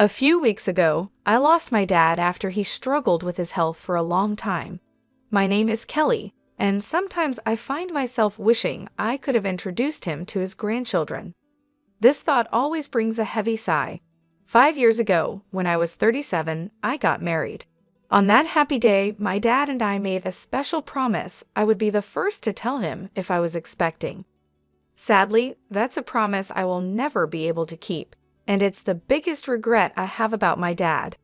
A few weeks ago, I lost my dad after he struggled with his health for a long time. My name is Kelly, and sometimes I find myself wishing I could have introduced him to his grandchildren. This thought always brings a heavy sigh. 5 years ago, when I was 37, I got married. On that happy day, my dad and I made a special promise I would be the first to tell him if I was expecting. Sadly, that's a promise I will never be able to keep, and it's the biggest regret I have about my dad.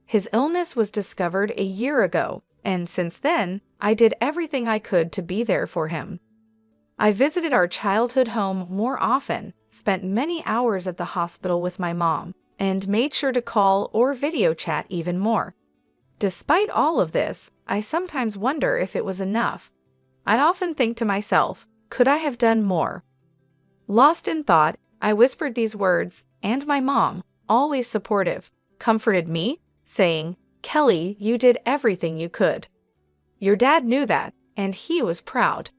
His illness was discovered a year ago, and since then, I did everything I could to be there for him. I visited our childhood home more often, spent many hours at the hospital with my mom, and made sure to call or video chat even more. Despite all of this, I sometimes wonder if it was enough. I'd often think to myself, could I have done more? Lost in thought, I whispered these words, and my mom, always supportive, comforted me, saying, "Kelly, you did everything you could." Your dad knew that, and he was proud.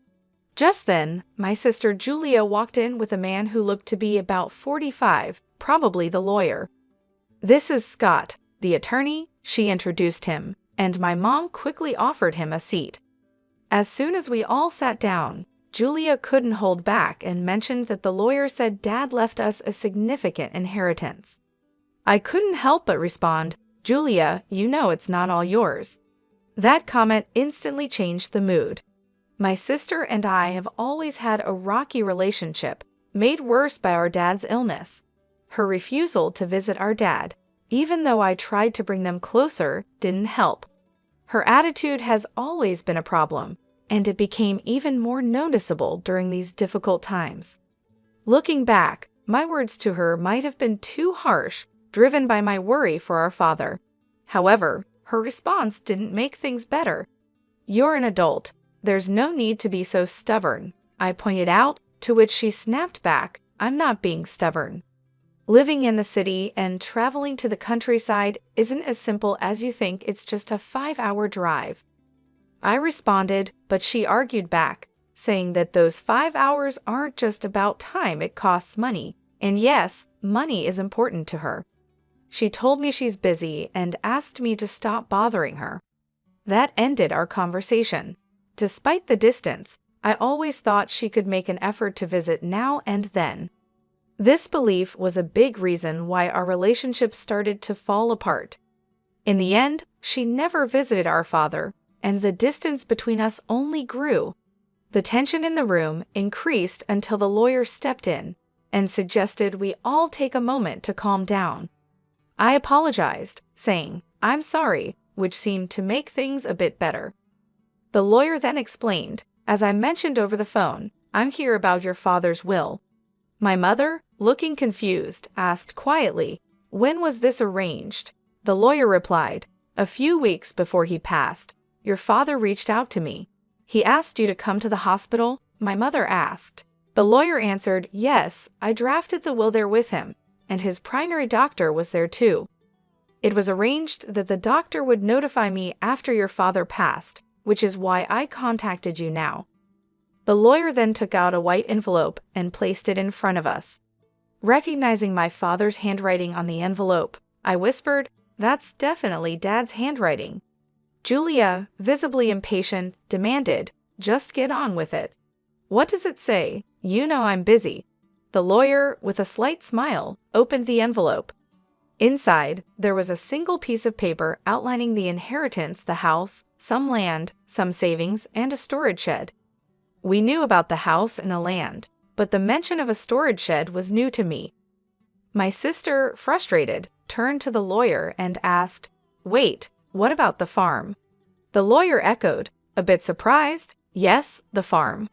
Just then, my sister Julia walked in with a man who looked to be about 45, probably the lawyer. "This is Scott, the attorney," she introduced him, and my mom quickly offered him a seat. As soon as we all sat down, Julia couldn't hold back and mentioned that the lawyer said Dad left us a significant inheritance. I couldn't help but respond, "Julia, you know it's not all yours." That comment instantly changed the mood. My sister and I have always had a rocky relationship, made worse by our dad's illness. Her refusal to visit our dad, even though I tried to bring them closer, didn't help. Her attitude has always been a problem, and it became even more noticeable during these difficult times. Looking back, my words to her might have been too harsh, driven by my worry for our father. However, her response didn't make things better. "You're an adult. There's no need to be so stubborn," I pointed out, to which she snapped back, "I'm not being stubborn. Living in the city and traveling to the countryside isn't as simple as you think. It's just a 5-hour drive." I responded, but she argued back, saying that those 5 hours aren't just about time, it costs money. And yes, money is important to her. She told me she's busy and asked me to stop bothering her. That ended our conversation. Despite the distance, I always thought she could make an effort to visit now and then. This belief was a big reason why our relationship started to fall apart. In the end, she never visited our father, and the distance between us only grew. The tension in the room increased until the lawyer stepped in and suggested we all take a moment to calm down. I apologized, saying, "I'm sorry," which seemed to make things a bit better. The lawyer then explained, "As I mentioned over the phone, I'm here about your father's will." My mother, looking confused, asked quietly, "When was this arranged?" The lawyer replied, "A few weeks before he passed. Your father reached out to me. He asked you to come to the hospital?" My mother asked. The lawyer answered, "Yes, I drafted the will there with him, and his primary doctor was there too. It was arranged that the doctor would notify me after your father passed, which is why I contacted you now." The lawyer then took out a white envelope and placed it in front of us. Recognizing my father's handwriting on the envelope, I whispered, "That's definitely Dad's handwriting." Julia, visibly impatient, demanded, "Just get on with it. What does it say? You know I'm busy." The lawyer, with a slight smile, opened the envelope. Inside, there was a single piece of paper outlining the inheritance, the house, some land, some savings, and a storage shed. We knew about the house and the land, but the mention of a storage shed was new to me. My sister, frustrated, turned to the lawyer and asked, "Wait, what about the farm?" The lawyer echoed, a bit surprised, "Yes, the farm."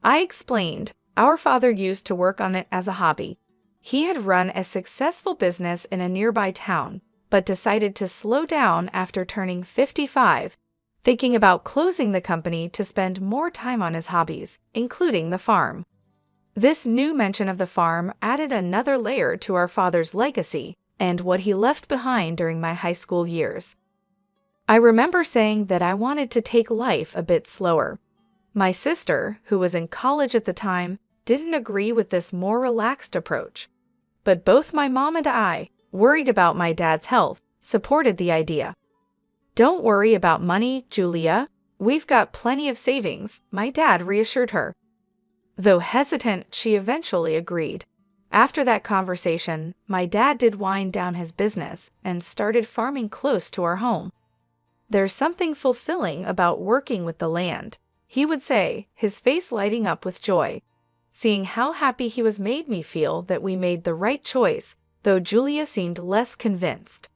I explained, our father used to work on it as a hobby. He had run a successful business in a nearby town, but decided to slow down after turning 55, thinking about closing the company to spend more time on his hobbies, including the farm. This new mention of the farm added another layer to our father's legacy and what he left behind during my high school years. I remember saying that I wanted to take life a bit slower. My sister, who was in college at the time, didn't agree with this more relaxed approach. But both my mom and I, worried about my dad's health, supported the idea. "Don't worry about money, Julia. We've got plenty of savings," my dad reassured her. Though hesitant, she eventually agreed. After that conversation, my dad did wind down his business and started farming close to our home. "There's something fulfilling about working with the land," he would say, his face lighting up with joy. Seeing how happy he was made me feel that we made the right choice, though Julia seemed less convinced.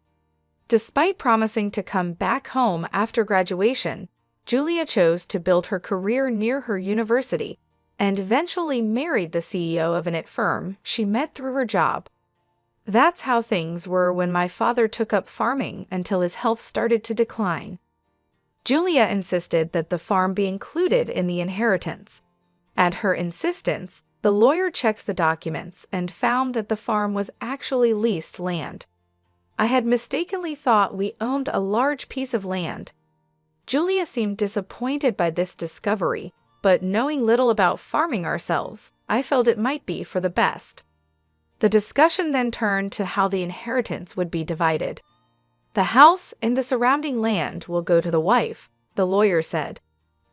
Despite promising to come back home after graduation, Julia chose to build her career near her university and eventually married the CEO of an IT firm she met through her job. That's how things were when my father took up farming until his health started to decline. Julia insisted that the farm be included in the inheritance. At her insistence, the lawyer checked the documents and found that the farm was actually leased land. I had mistakenly thought we owned a large piece of land. Julia seemed disappointed by this discovery, but knowing little about farming ourselves, I felt it might be for the best. The discussion then turned to how the inheritance would be divided. "The house and the surrounding land will go to the wife," the lawyer said.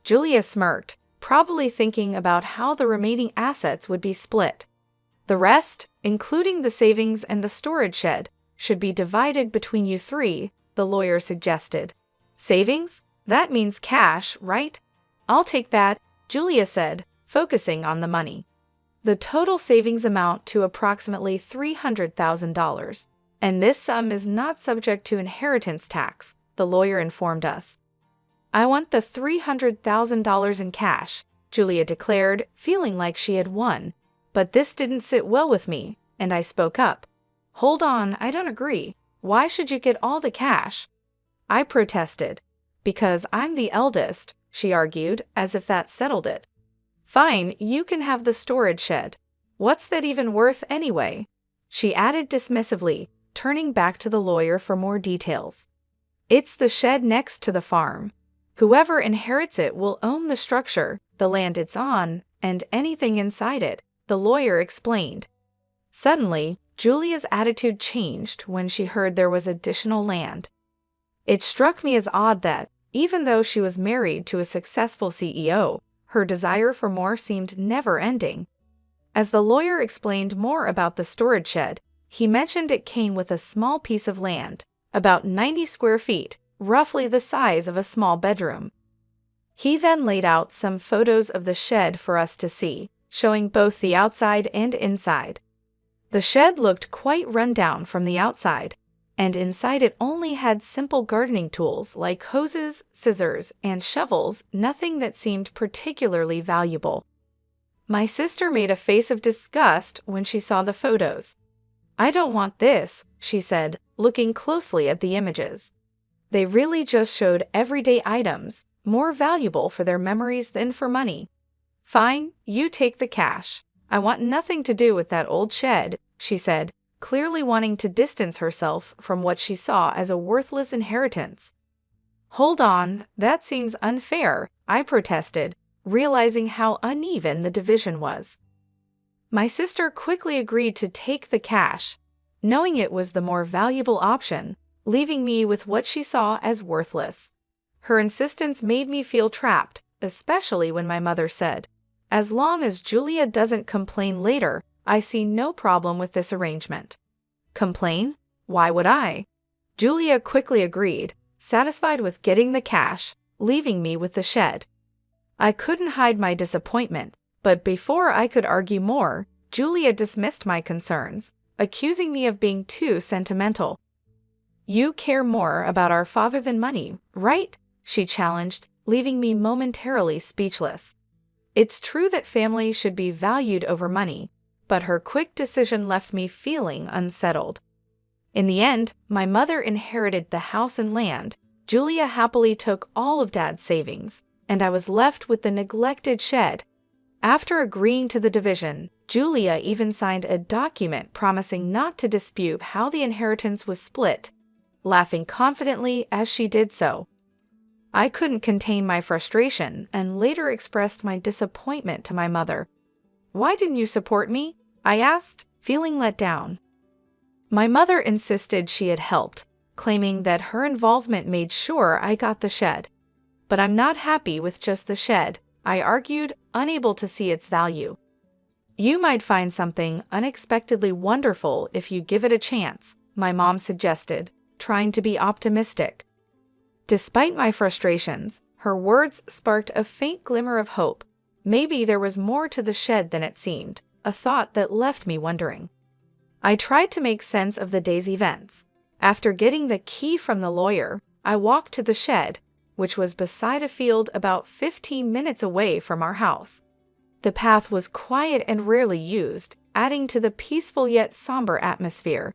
Julia smirked, probably thinking about how the remaining assets would be split. "The rest, including the savings and the storage shed, should be divided between you three," the lawyer suggested. "Savings? That means cash, right?" "I'll take that," Julia said, focusing on the money. "The total savings amount to approximately $300,000, and this sum is not subject to inheritance tax," the lawyer informed us. "I want the $300,000 in cash," Julia declared, feeling like she had won. But this didn't sit well with me, and I spoke up. "Hold on, I don't agree. Why should you get all the cash?" I protested. "Because I'm the eldest," she argued, as if that settled it. "Fine, you can have the storage shed. What's that even worth anyway?" she added dismissively, turning back to the lawyer for more details. "It's the shed next to the farm. Whoever inherits it will own the structure, the land it's on, and anything inside it," the lawyer explained. Suddenly, Julia's attitude changed when she heard there was additional land. It struck me as odd that, even though she was married to a successful CEO, her desire for more seemed never-ending. As the lawyer explained more about the storage shed, he mentioned it came with a small piece of land, about 90 square feet, roughly the size of a small bedroom. He then laid out some photos of the shed for us to see, showing both the outside and inside. The shed looked quite run down from the outside, and inside it only had simple gardening tools like hoses, scissors, and shovels, nothing that seemed particularly valuable. My sister made a face of disgust when she saw the photos. "I don't want this," she said, looking closely at the images. They really just showed everyday items, more valuable for their memories than for money. "Fine, you take the cash. I want nothing to do with that old shed," she said, clearly wanting to distance herself from what she saw as a worthless inheritance. "Hold on, that seems unfair," I protested, realizing how uneven the division was. My sister quickly agreed to take the cash, knowing it was the more valuable option, leaving me with what she saw as worthless. Her insistence made me feel trapped, especially when my mother said, "As long as Julia doesn't complain later, I see no problem with this arrangement." Complain? Why would I? Julia quickly agreed, satisfied with getting the cash, leaving me with the shed. I couldn't hide my disappointment, but before I could argue more, Julia dismissed my concerns, accusing me of being too sentimental. "You care more about our father than money, right?" she challenged, leaving me momentarily speechless. It's true that family should be valued over money, but her quick decision left me feeling unsettled. In the end, my mother inherited the house and land, Julia happily took all of Dad's savings, and I was left with the neglected shed. After agreeing to the division, Julia even signed a document promising not to dispute how the inheritance was split, laughing confidently as she did so. I couldn't contain my frustration and later expressed my disappointment to my mother. "Why didn't you support me?" I asked, feeling let down. My mother insisted she had helped, claiming that her involvement made sure I got the shed. But I'm not happy with just the shed, I argued, unable to see its value. You might find something unexpectedly wonderful if you give it a chance, my mom suggested, trying to be optimistic. Despite my frustrations, her words sparked a faint glimmer of hope. Maybe there was more to the shed than it seemed, a thought that left me wondering. I tried to make sense of the day's events. After getting the key from the lawyer, I walked to the shed, which was beside a field about 15 minutes away from our house. The path was quiet and rarely used, adding to the peaceful yet somber atmosphere.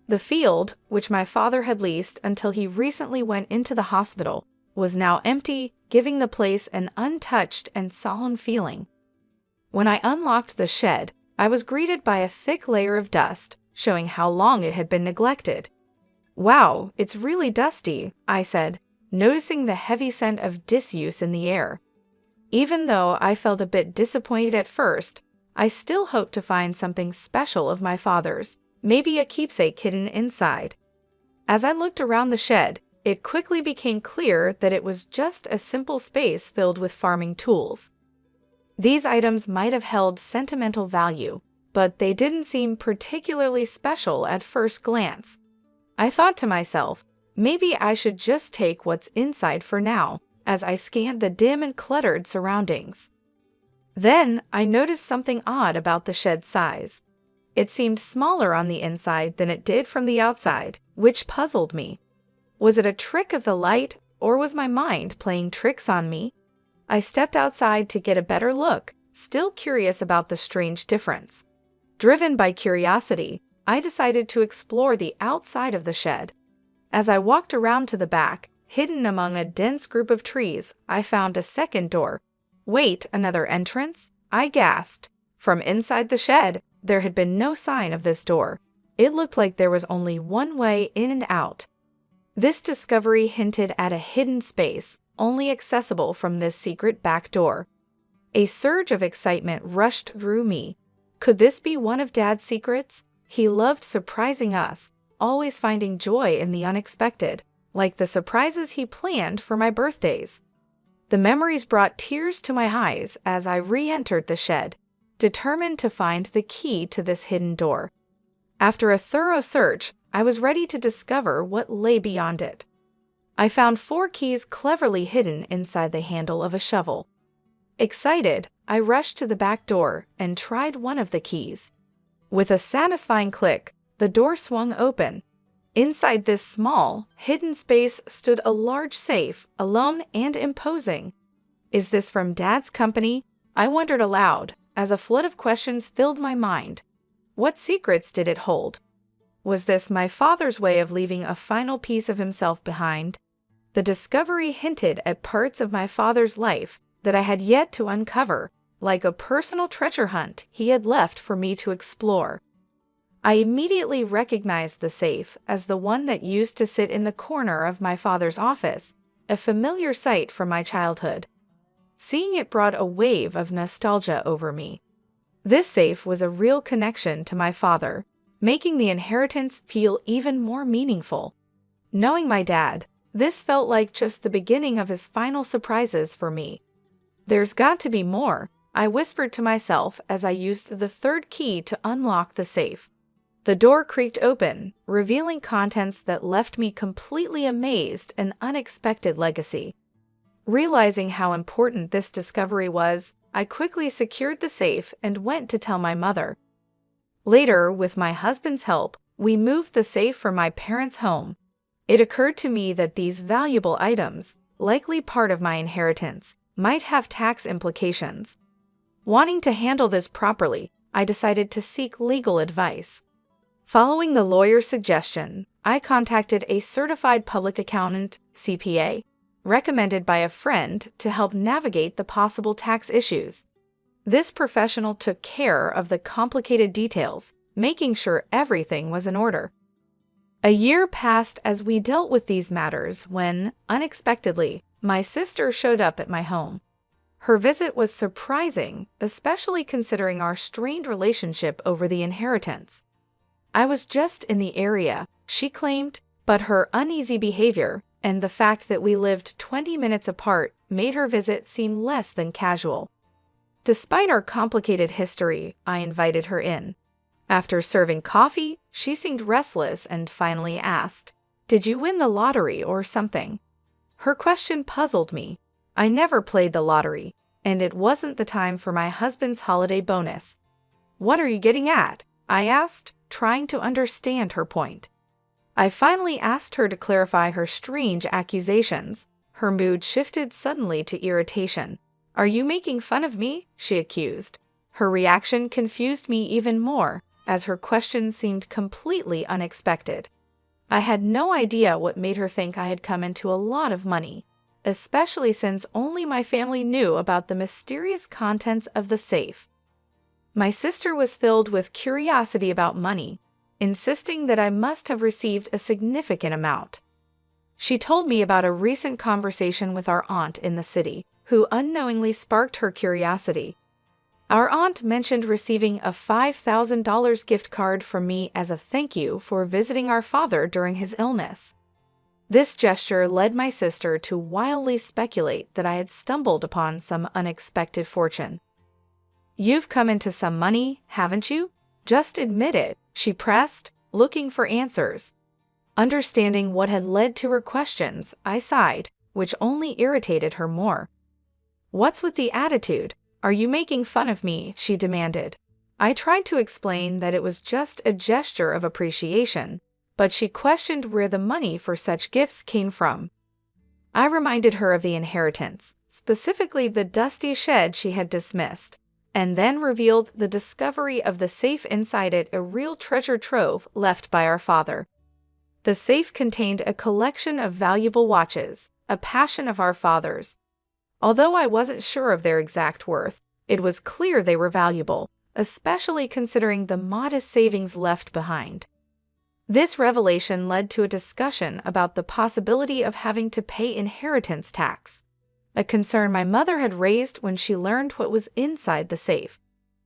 The field, which my father had leased until he recently went into the hospital, was now empty, giving the place an untouched and solemn feeling. When I unlocked the shed, I was greeted by a thick layer of dust, showing how long it had been neglected. "Wow, it's really dusty," I said, noticing the heavy scent of disuse in the air. Even though I felt a bit disappointed at first, I still hoped to find something special of my father's, maybe a keepsake hidden inside. As I looked around the shed, it quickly became clear that it was just a simple space filled with farming tools. These items might have held sentimental value, but they didn't seem particularly special at first glance. I thought to myself, maybe I should just take what's inside for now, as I scanned the dim and cluttered surroundings. Then I noticed something odd about the shed's size. It seemed smaller on the inside than it did from the outside, which puzzled me. Was it a trick of the light, or was my mind playing tricks on me? I stepped outside to get a better look, still curious about the strange difference. Driven by curiosity, I decided to explore the outside of the shed. As I walked around to the back, hidden among a dense group of trees, I found a second door. "Wait, another entrance?" I gasped. From inside the shed, there had been no sign of this door. It looked like there was only one way in and out. This discovery hinted at a hidden space, only accessible from this secret back door. A surge of excitement rushed through me. Could this be one of Dad's secrets? He loved surprising us, always finding joy in the unexpected, like the surprises he planned for my birthdays. The memories brought tears to my eyes as I re-entered the shed, determined to find the key to this hidden door. After a thorough search, I was ready to discover what lay beyond it. I found 4 keys cleverly hidden inside the handle of a shovel. Excited, I rushed to the back door and tried one of the keys. With a satisfying click, the door swung open. Inside this small, hidden space stood a large safe, alone and imposing. "Is this from Dad's company?" I wondered aloud, as a flood of questions filled my mind. What secrets did it hold? Was this my father's way of leaving a final piece of himself behind? The discovery hinted at parts of my father's life that I had yet to uncover, like a personal treasure hunt he had left for me to explore. I immediately recognized the safe as the one that used to sit in the corner of my father's office, a familiar sight from my childhood. Seeing it brought a wave of nostalgia over me. This safe was a real connection to my father, making the inheritance feel even more meaningful. Knowing my dad, this felt like just the beginning of his final surprises for me. "There's got to be more," I whispered to myself as I used the 3rd key to unlock the safe. The door creaked open, revealing contents that left me completely amazed, an unexpected legacy. Realizing how important this discovery was, I quickly secured the safe and went to tell my mother. Later, with my husband's help, we moved the safe from my parents' home. It occurred to me that these valuable items, likely part of my inheritance, might have tax implications. Wanting to handle this properly, I decided to seek legal advice. Following the lawyer's suggestion, I contacted a certified public accountant, CPA, recommended by a friend to help navigate the possible tax issues. This professional took care of the complicated details, making sure everything was in order. A year passed as we dealt with these matters when, unexpectedly, my sister showed up at my home. Her visit was surprising, especially considering our strained relationship over the inheritance. I was just in the area, she claimed, but her uneasy behavior and the fact that we lived 20 minutes apart made her visit seem less than casual. Despite our complicated history, I invited her in. After serving coffee, she seemed restless and finally asked, "Did you win the lottery or something?" Her question puzzled me. I never played the lottery, and it wasn't the time for my husband's holiday bonus. "What are you getting at?" I asked, trying to understand her point. I finally asked her to clarify her strange accusations. Her mood shifted suddenly to irritation. "Are you making fun of me?" she accused. Her reaction confused me even more, as her question seemed completely unexpected. I had no idea what made her think I had come into a lot of money, especially since only my family knew about the mysterious contents of the safe. My sister was filled with curiosity about money, insisting that I must have received a significant amount. She told me about a recent conversation with our aunt in the city, who unknowingly sparked her curiosity. Our aunt mentioned receiving a $5,000 gift card from me as a thank you for visiting our father during his illness. This gesture led my sister to wildly speculate that I had stumbled upon some unexpected fortune. "You've come into some money, haven't you? Just admit it," she pressed, looking for answers. Understanding what had led to her questions, I sighed, which only irritated her more. "What's with the attitude? Are you making fun of me?" she demanded. I tried to explain that it was just a gesture of appreciation, but she questioned where the money for such gifts came from. I reminded her of the inheritance, specifically the dusty shed she had dismissed, and then revealed the discovery of the safe inside it, a real treasure trove left by our father. The safe contained a collection of valuable watches, a passion of our father's. Although I wasn't sure of their exact worth, it was clear they were valuable, especially considering the modest savings left behind. This revelation led to a discussion about the possibility of having to pay inheritance tax, a concern my mother had raised when she learned what was inside the safe.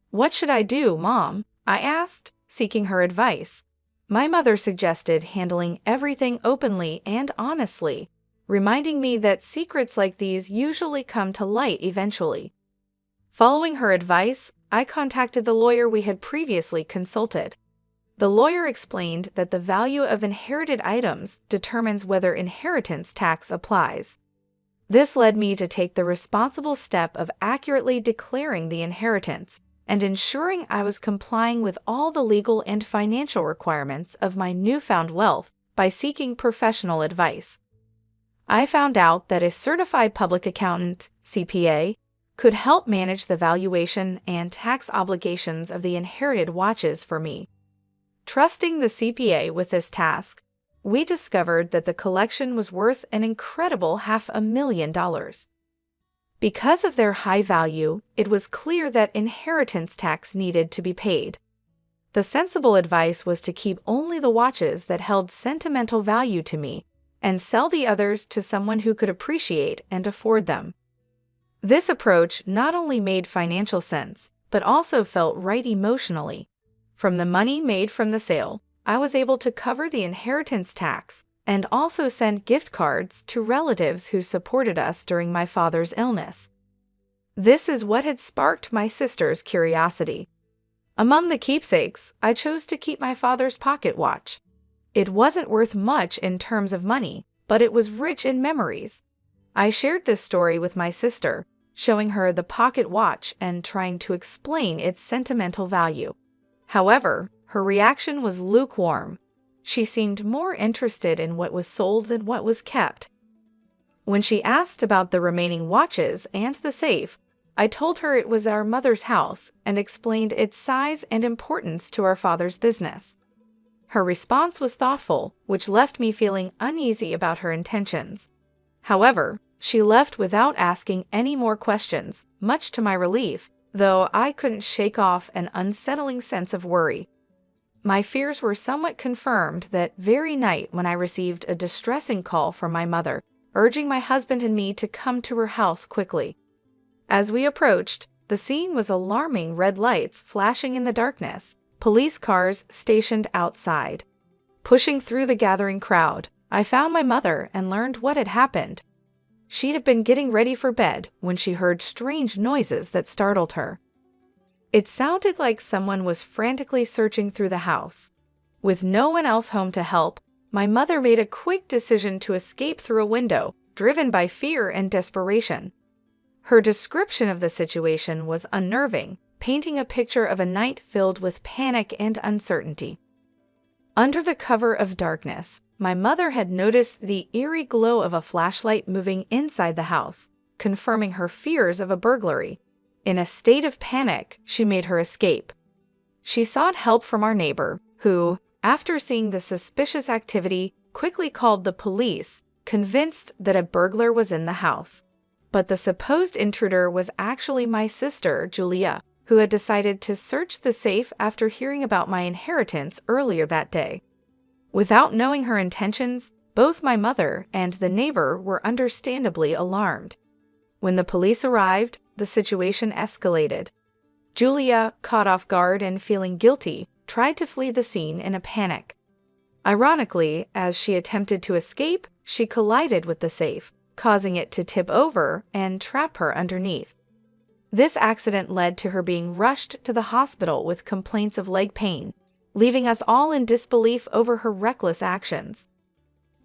"What should I do, Mom?" I asked, seeking her advice. My mother suggested handling everything openly and honestly, reminding me that secrets like these usually come to light eventually. Following her advice, I contacted the lawyer we had previously consulted. The lawyer explained that the value of inherited items determines whether inheritance tax applies. This led me to take the responsible step of accurately declaring the inheritance and ensuring I was complying with all the legal and financial requirements of my newfound wealth by seeking professional advice. I found out that a certified public accountant, CPA, could help manage the valuation and tax obligations of the inherited watches for me. Trusting the CPA with this task, we discovered that the collection was worth an incredible $500,000. Because of their high value, it was clear that inheritance tax needed to be paid. The sensible advice was to keep only the watches that held sentimental value to me and sell the others to someone who could appreciate and afford them. This approach not only made financial sense, but also felt right emotionally. From the money made from the sale, I was able to cover the inheritance tax and also send gift cards to relatives who supported us during my father's illness. This is what had sparked my sister's curiosity. Among the keepsakes, I chose to keep my father's pocket watch. It wasn't worth much in terms of money, but it was rich in memories. I shared this story with my sister, showing her the pocket watch and trying to explain its sentimental value. However, her reaction was lukewarm. She seemed more interested in what was sold than what was kept. When she asked about the remaining watches and the safe, I told her it was our mother's house and explained its size and importance to our father's business. Her response was thoughtful, which left me feeling uneasy about her intentions. However, she left without asking any more questions, much to my relief, though I couldn't shake off an unsettling sense of worry. My fears were somewhat confirmed that very night when I received a distressing call from my mother, urging my husband and me to come to her house quickly. As we approached, the scene was alarming: red lights flashing in the darkness, police cars stationed outside. Pushing through the gathering crowd, I found my mother and learned what had happened. She'd have been getting ready for bed when she heard strange noises that startled her. It sounded like someone was frantically searching through the house. With no one else home to help, my mother made a quick decision to escape through a window, driven by fear and desperation. Her description of the situation was unnerving, painting a picture of a night filled with panic and uncertainty. Under the cover of darkness, my mother had noticed the eerie glow of a flashlight moving inside the house, confirming her fears of a burglary. In a state of panic, she made her escape. She sought help from our neighbor, who, after seeing the suspicious activity, quickly called the police, convinced that a burglar was in the house. But the supposed intruder was actually my sister, Julia, who had decided to search the safe after hearing about my inheritance earlier that day. Without knowing her intentions, both my mother and the neighbor were understandably alarmed. When the police arrived, the situation escalated. Julia, caught off guard and feeling guilty, tried to flee the scene in a panic. Ironically, as she attempted to escape, she collided with the safe, causing it to tip over and trap her underneath. This accident led to her being rushed to the hospital with complaints of leg pain, leaving us all in disbelief over her reckless actions.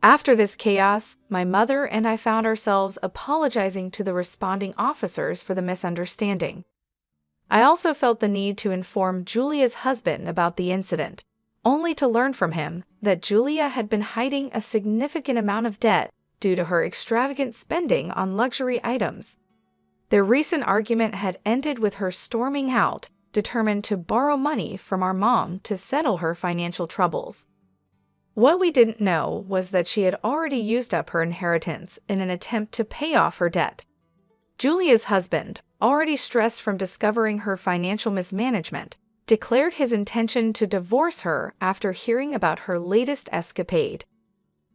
After this chaos, my mother and I found ourselves apologizing to the responding officers for the misunderstanding. I also felt the need to inform Julia's husband about the incident, only to learn from him that Julia had been hiding a significant amount of debt due to her extravagant spending on luxury items. Their recent argument had ended with her storming out, determined to borrow money from our mom to settle her financial troubles. What we didn't know was that she had already used up her inheritance in an attempt to pay off her debt. Julia's husband, already stressed from discovering her financial mismanagement, declared his intention to divorce her after hearing about her latest escapade.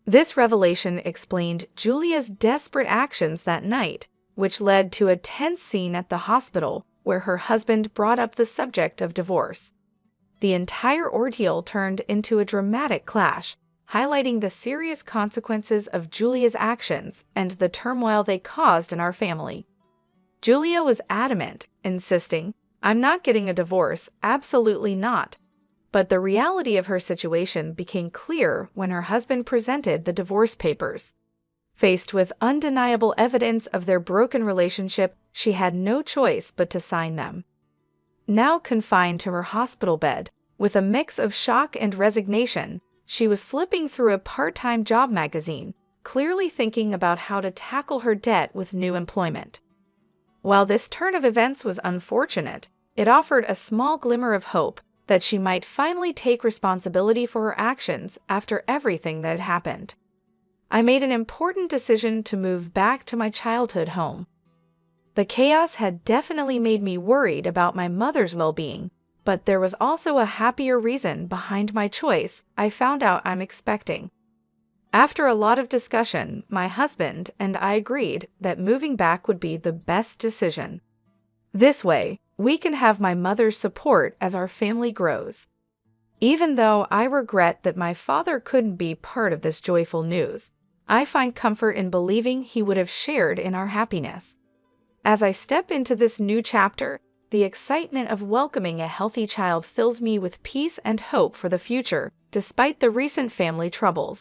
This revelation explained Julia's desperate actions that night, which led to a tense scene at the hospital where her husband brought up the subject of divorce. The entire ordeal turned into a dramatic clash, highlighting the serious consequences of Julia's actions and the turmoil they caused in our family. Julia was adamant, insisting, "I'm not getting a divorce, absolutely not." But the reality of her situation became clear when her husband presented the divorce papers. Faced with undeniable evidence of their broken relationship, she had no choice but to sign them. Now confined to her hospital bed, with a mix of shock and resignation, she was flipping through a part-time job magazine, clearly thinking about how to tackle her debt with new employment. While this turn of events was unfortunate, it offered a small glimmer of hope that she might finally take responsibility for her actions after everything that had happened. I made an important decision to move back to my childhood home. The chaos had definitely made me worried about my mother's well-being, but there was also a happier reason behind my choice I found out I'm expecting. After a lot of discussion, my husband and I agreed that moving back would be the best decision. This way, we can have my mother's support as our family grows. Even though I regret that my father couldn't be part of this joyful news, I find comfort in believing he would have shared in our happiness. As I step into this new chapter, the excitement of welcoming a healthy child fills me with peace and hope for the future, despite the recent family troubles.